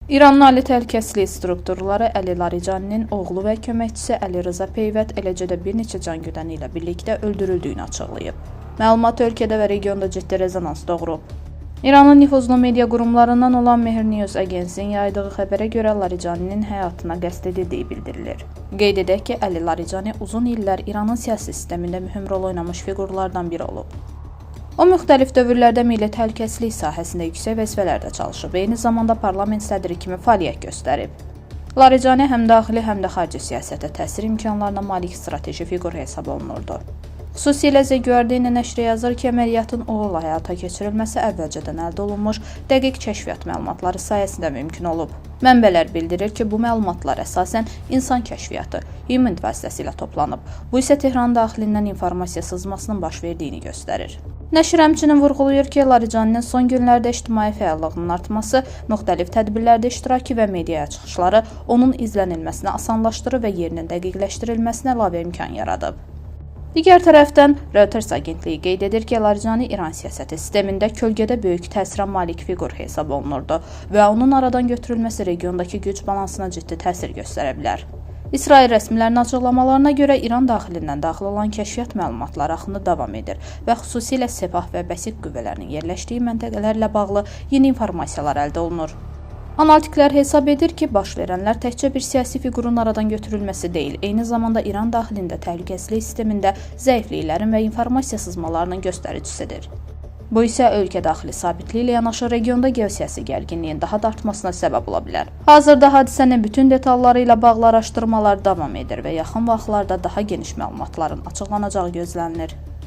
İranın ali təhlükəsizlik strukturları Əli Larijani'nin oğlu və köməkçisi Əli Rıza Peyvət, eləcə də bir neçə can güdəni ilə birlikdə öldürüldüyünü açıqlayıb. Məlumat ölkədə və regionda ciddi rezonans doğurub. İranın nüfuzlu media qurumlarından olan Mehr News Agency'nin yaydığı xəbərə görə Larijani'nin həyatına qəsd edildiyi bildirilir. Qeyd edək ki, Əli Larijani uzun illər İranın siyasi sistemində mühüm rol oynamış fiqurlardan biri olub. O, müxtəlif dövrlərdə milli təhlükəsizlik sahəsində yüksək vəzifələrdə çalışıb, eyni zamanda parlament sədri kimi fəaliyyət göstərib. Larijani həm daxili, həm də xarici siyasətə təsir imkanlarına malik strateji fiqur hesab olunurdu. Xüsusilə The Guardian nəşri yazır ki, əməliyyatın uğurla həyata keçirilməsi əvvəlcədən əldə olunmuş dəqiq kəşfiyyat məlumatları sayəsində mümkün olub. Mənbələr bildirir ki, bu məlumatlar əsasən insan kəşfiyyatı, HUMINT vasitəsilə toplanıb. Bu isə Tehran daxilindən informasiya sızmasının baş verdiyini göstərir. Nəşr həmçinin vurğulayır ki, Larijaninin son günlərdə ictimai fəallığının artması, müxtəlif tədbirlərdə iştirakı və mediaya çıxışları onun izlənilməsini asanlaşdırır və yerinin dəqiqləşdirilməsinə əlavə imkan yaradıb. Digər tərəfdən, Reuters agentliyi qeyd edir ki, Larijani İran siyasəti sistemində kölgədə böyük təsirə malik fiqur hesab olunurdu və onun aradan götürülməsi regiondakı güc balansına ciddi təsir göstərə bilər. İsrail rəsmilərinin açıqlamalarına görə İran daxilindən daxil olan kəşfiyyat məlumatları axını davam edir və xüsusilə Sepah və Bəsiq qüvvələrinin yerləşdiyi məntəqələrlə bağlı yeni informasiyalar əldə olunur. Analitiklər hesab edir ki, baş verənlər təkcə bir siyasi fiqurun aradan götürülməsi deyil, eyni zamanda İran daxilində təhlükəsizlik sistemində zəifliklərin və informasiya sızmalarının göstəricisidir. Bu isə ölkə daxili sabitliyi ilə yanaşı regionda geosiyasi gərginliyin daha da artmasına səbəb ola bilər. Hazırda hadisənin bütün detalları ilə bağlı araşdırmalar davam edir və yaxın vaxtlarda daha geniş məlumatların açıqlanacağı gözlənilir.